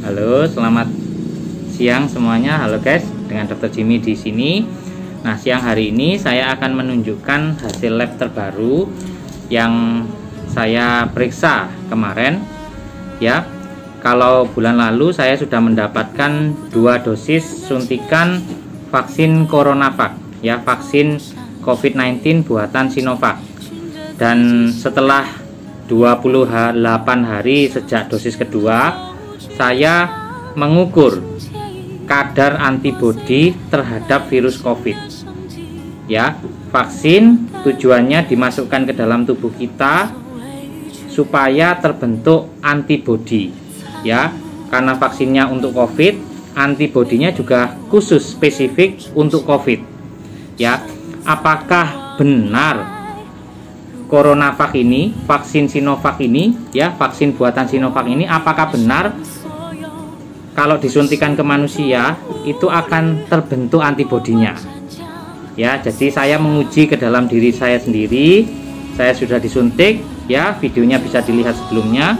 Halo, selamat siang semuanya. Halo guys, dengan Dr. Jimmy di sini. Nah, siang hari ini saya akan menunjukkan hasil lab terbaru yang saya periksa kemarin. Ya, kalau bulan lalu saya sudah mendapatkan 2 dosis suntikan vaksin CoronaVac, ya, vaksin COVID-19 buatan Sinovac. Dan setelah 28 hari sejak dosis kedua, saya mengukur kadar antibodi terhadap virus COVID. Ya, vaksin tujuannya dimasukkan ke dalam tubuh kita supaya terbentuk antibodi. Ya, karena vaksinnya untuk COVID, antibodinya juga khusus spesifik untuk COVID. Ya, apakah benar CoronaVac ini, vaksin Sinovac ini, ya, vaksin buatan Sinovac ini, apakah benar kalau disuntikan ke manusia itu akan terbentuk antibodinya? Ya, jadi saya menguji ke dalam diri saya sendiri. Saya sudah disuntik, ya, videonya bisa dilihat sebelumnya.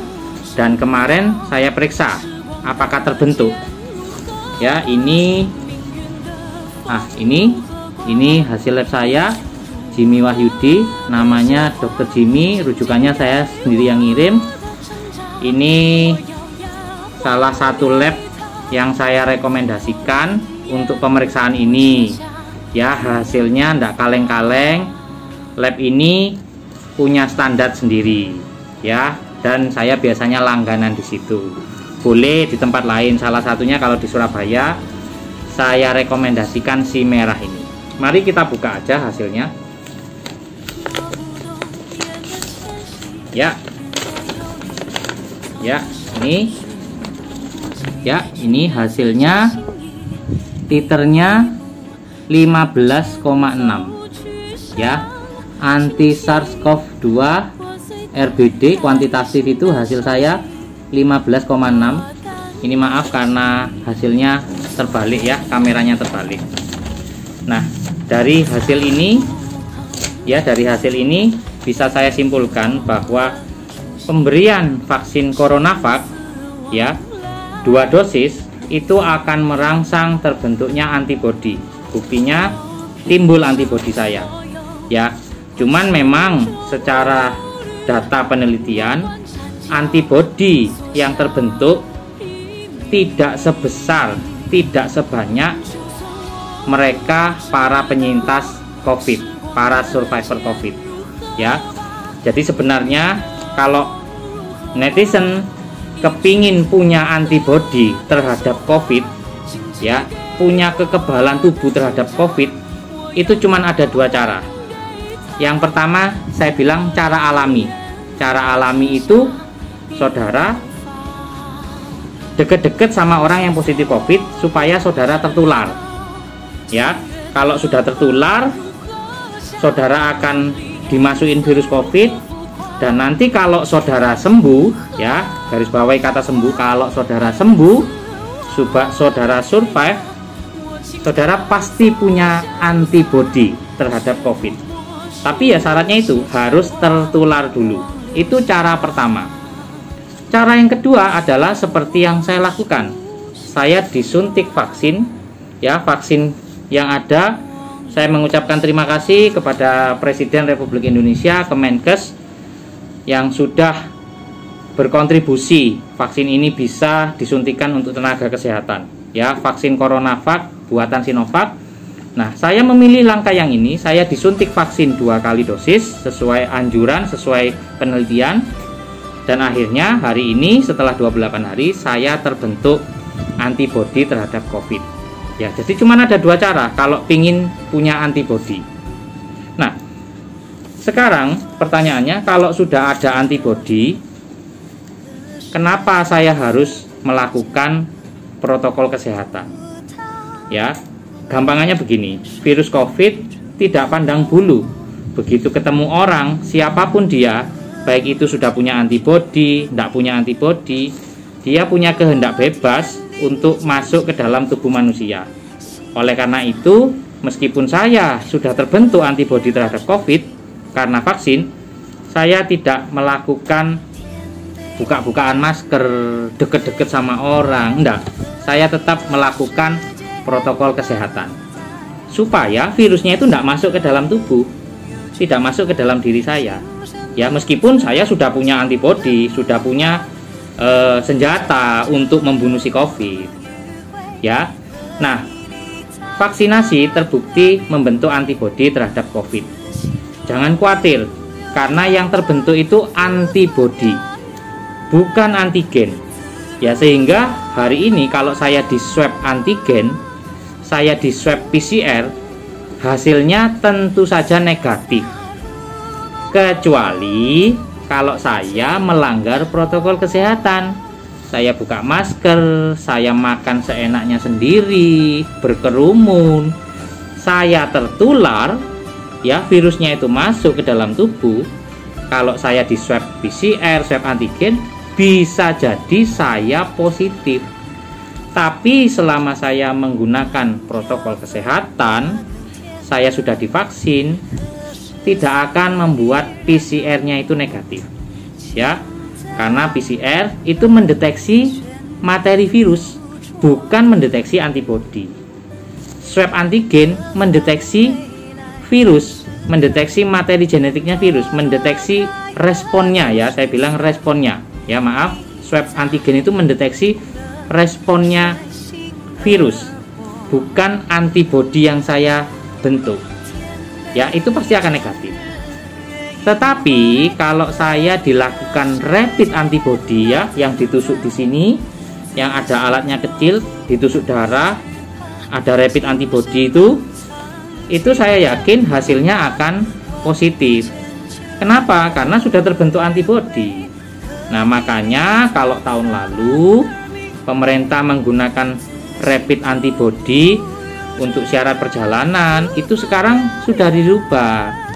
Dan kemarin saya periksa apakah terbentuk. Ya, ini hasil lab saya, Jimmy Wahyudi, namanya Dr. Jimmy, rujukannya saya sendiri yang ngirim. Ini salah satu lab yang saya rekomendasikan untuk pemeriksaan ini. Ya, hasilnya tidak kaleng-kaleng. Lab ini punya standar sendiri, ya, dan saya biasanya langganan di situ. Boleh di tempat lain, salah satunya kalau di Surabaya saya rekomendasikan si merah ini. Mari kita buka aja hasilnya. Ini hasilnya, titernya 15,6, ya, anti SARS-CoV-2 RBD kuantitatif itu hasil saya 15,6. Ini maaf karena hasilnya terbalik, ya, kameranya terbalik. Nah, dari hasil ini bisa saya simpulkan bahwa pemberian vaksin CoronaVac, ya, 2 dosis itu akan merangsang terbentuknya antibodi. Buktinya timbul antibodi saya, ya. Cuman memang secara data penelitian, antibodi yang terbentuk tidak sebanyak mereka para penyintas COVID, para survivor COVID, ya. Jadi sebenarnya kalau netizen kepingin punya antibodi terhadap COVID, ya, punya kekebalan tubuh terhadap COVID, itu cuman ada 2 cara. Yang pertama saya bilang cara alami. Cara alami itu saudara deket-deket sama orang yang positif COVID supaya saudara tertular. Ya, kalau sudah tertular, saudara akan dimasukin virus COVID. Dan nanti kalau saudara sembuh, ya, garis bawahi kata sembuh, kalau saudara sembuh, saudara survive, saudara pasti punya antibodi terhadap COVID. Tapi ya syaratnya itu harus tertular dulu. Itu cara pertama. Cara yang kedua adalah seperti yang saya lakukan. Saya disuntik vaksin, ya, vaksin yang ada. Saya mengucapkan terima kasih kepada Presiden Republik Indonesia, Kemenkes, yang sudah berkontribusi vaksin ini bisa disuntikan untuk tenaga kesehatan, ya, vaksin CoronaVac buatan Sinovac. Nah, saya memilih langkah yang ini. Saya disuntik vaksin 2 kali dosis sesuai anjuran, sesuai penelitian, dan akhirnya hari ini setelah 28 hari saya terbentuk antibodi terhadap COVID. Ya, jadi cuma ada 2 cara kalau pingin punya antibodi. Nah, sekarang pertanyaannya, kalau sudah ada antibodi, kenapa saya harus melakukan protokol kesehatan? Ya, gampangannya begini, virus COVID tidak pandang bulu. Begitu ketemu orang, siapapun dia, baik itu sudah punya antibodi, tidak punya antibodi, dia punya kehendak bebas untuk masuk ke dalam tubuh manusia. Oleh karena itu, meskipun saya sudah terbentuk antibodi terhadap COVID karena vaksin, saya tidak melakukan buka-bukaan masker, deket-deket sama orang, enggak. Saya tetap melakukan protokol kesehatan supaya virusnya itu enggak masuk ke dalam tubuh, tidak masuk ke dalam diri saya. Ya, meskipun saya sudah punya antibodi, sudah punya senjata untuk membunuh si COVID. Ya. Nah, vaksinasi terbukti membentuk antibodi terhadap COVID. Jangan khawatir, karena yang terbentuk itu antibodi, bukan antigen. Ya, sehingga hari ini kalau saya di swab antigen, saya di swab PCR, hasilnya tentu saja negatif. Kecuali kalau saya melanggar protokol kesehatan. Saya buka masker, saya makan seenaknya sendiri, berkerumun, saya tertular, ya virusnya itu masuk ke dalam tubuh. Kalau saya di swab PCR, swab antigen, bisa jadi saya positif. Tapi selama saya menggunakan protokol kesehatan, saya sudah divaksin, tidak akan membuat PCR-nya itu negatif. Ya. Karena PCR itu mendeteksi materi virus, bukan mendeteksi antibodi. Swab antigen mendeteksi virus, mendeteksi materi genetiknya virus, mendeteksi responnya, ya saya bilang responnya. Ya maaf, swab antigen itu mendeteksi responnya virus, bukan antibodi yang saya bentuk. Ya, itu pasti akan negatif. Tetapi kalau saya dilakukan rapid antibody, ya, yang ditusuk di sini, yang ada alatnya kecil, ditusuk darah, ada rapid antibody itu saya yakin hasilnya akan positif. Kenapa? Karena sudah terbentuk antibody. Nah, makanya kalau tahun lalu pemerintah menggunakan rapid antibody untuk syarat perjalanan, itu sekarang sudah dirubah.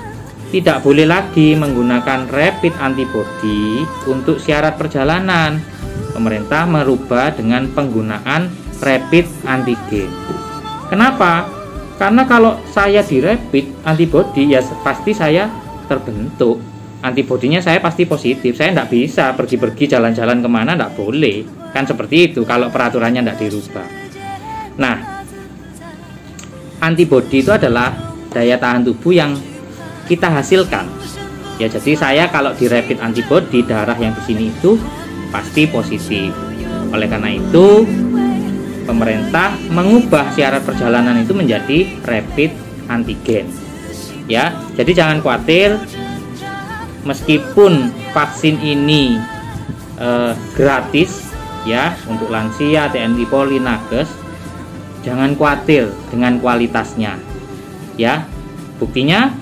Tidak boleh lagi menggunakan rapid antibody untuk syarat perjalanan. Pemerintah merubah dengan penggunaan rapid antigen. Kenapa? Karena kalau saya di rapid antibody, ya pasti saya terbentuk. Antibodinya saya pasti positif. Saya tidak bisa pergi-pergi jalan-jalan kemana, tidak boleh. Kan seperti itu kalau peraturannya tidak dirubah. Nah, antibody itu adalah daya tahan tubuh yang kita hasilkan. Ya, jadi saya kalau di rapid antibody, darah yang di sini itu pasti positif. Oleh karena itu, pemerintah mengubah syarat perjalanan itu menjadi rapid antigen. Ya, jadi jangan khawatir, meskipun vaksin ini gratis ya untuk lansia, TNI Polri, Nakes, jangan khawatir dengan kualitasnya. Ya, buktinya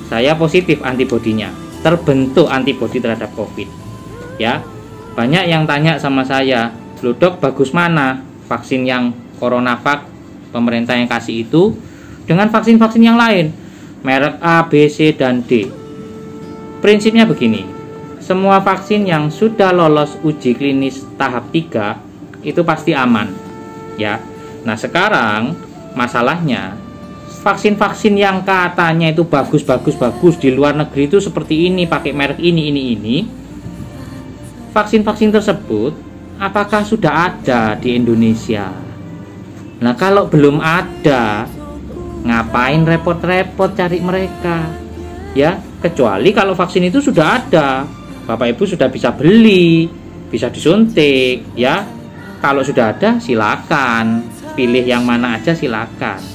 saya positif antibodinya, terbentuk antibodi terhadap COVID. Ya, banyak yang tanya sama saya, "Loh dok, bagus mana vaksin yang CoronaVac pemerintah yang kasih itu dengan vaksin-vaksin yang lain, merek A, B, C, dan D?" Prinsipnya begini, semua vaksin yang sudah lolos uji klinis tahap 3 itu pasti aman. Ya, nah sekarang masalahnya vaksin-vaksin yang katanya itu bagus di luar negeri itu seperti ini, pakai merek ini. Vaksin-vaksin tersebut apakah sudah ada di Indonesia? Nah, kalau belum ada, ngapain repot-repot cari mereka? Ya, kecuali kalau vaksin itu sudah ada, Bapak Ibu sudah bisa beli, bisa disuntik, ya. Kalau sudah ada, silakan pilih yang mana aja, silakan.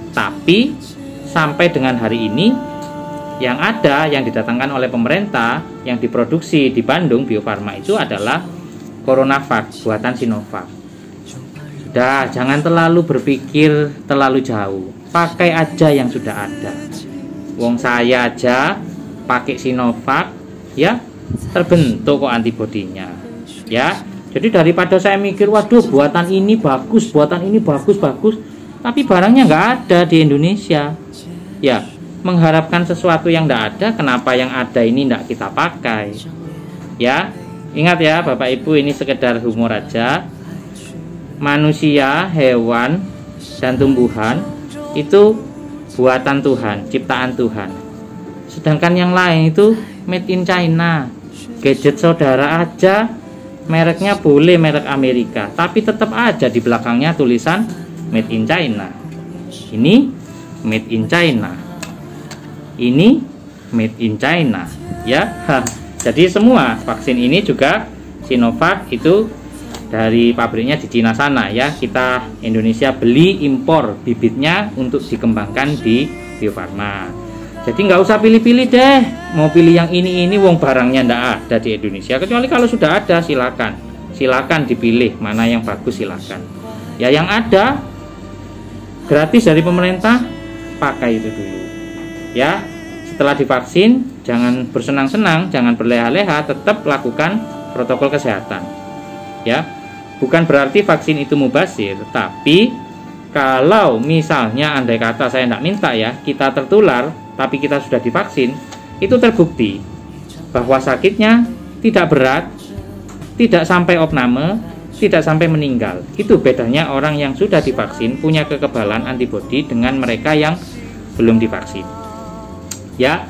Tapi sampai dengan hari ini yang ada, yang didatangkan oleh pemerintah, yang diproduksi di Bandung Bio Farma itu adalah CoronaVac buatan Sinovac. Sudah, jangan terlalu berpikir terlalu jauh, pakai aja yang sudah ada. Wong saya aja pakai Sinovac, ya terbentuk kok antibodinya. Ya, jadi daripada saya mikir, waduh buatan ini bagus, tapi barangnya nggak ada di Indonesia. Ya, mengharapkan sesuatu yang nggak ada, kenapa yang ada ini nggak kita pakai? Ya, ingat ya Bapak Ibu, ini sekedar humor aja. Manusia, hewan, dan tumbuhan itu buatan Tuhan, ciptaan Tuhan. Sedangkan yang lain itu made in China. Gadget saudara aja mereknya boleh merek Amerika, tapi tetap aja di belakangnya tulisan Made in China. Ini Made in China, ini Made in China, ya. Jadi semua vaksin ini juga Sinovac itu dari pabriknya di Cina sana, ya. Kita Indonesia beli impor bibitnya untuk dikembangkan di Bio Farma. Jadi nggak usah pilih-pilih deh, mau pilih yang ini wong barangnya ndak ada di Indonesia. Kecuali kalau sudah ada, silakan dipilih mana yang bagus, silakan. Ya yang ada gratis dari pemerintah, pakai itu dulu. Ya, setelah divaksin jangan bersenang-senang, jangan berleha-leha, tetap lakukan protokol kesehatan. Ya, bukan berarti vaksin itu mubazir, tapi kalau misalnya andai kata saya tidak minta ya, kita tertular tapi kita sudah divaksin, itu terbukti bahwa sakitnya tidak berat, tidak sampai opname, tidak sampai meninggal. Itu bedanya orang yang sudah divaksin punya kekebalan antibodi dengan mereka yang belum divaksin. Ya,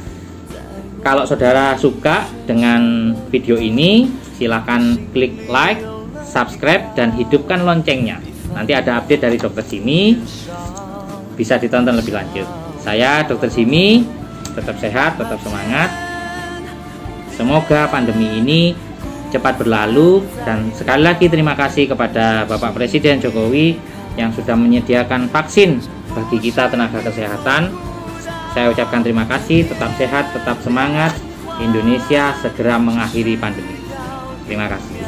kalau saudara suka dengan video ini, silahkan klik like, subscribe, dan hidupkan loncengnya. Nanti ada update dari Dr. Jimmy, bisa ditonton lebih lanjut. Saya Dr. Jimmy, tetap sehat, tetap semangat. Semoga pandemi ini cepat berlalu, dan sekali lagi terima kasih kepada Bapak Presiden Jokowi yang sudah menyediakan vaksin bagi kita tenaga kesehatan. Saya ucapkan terima kasih, tetap sehat, tetap semangat. Indonesia segera mengakhiri pandemi. Terima kasih.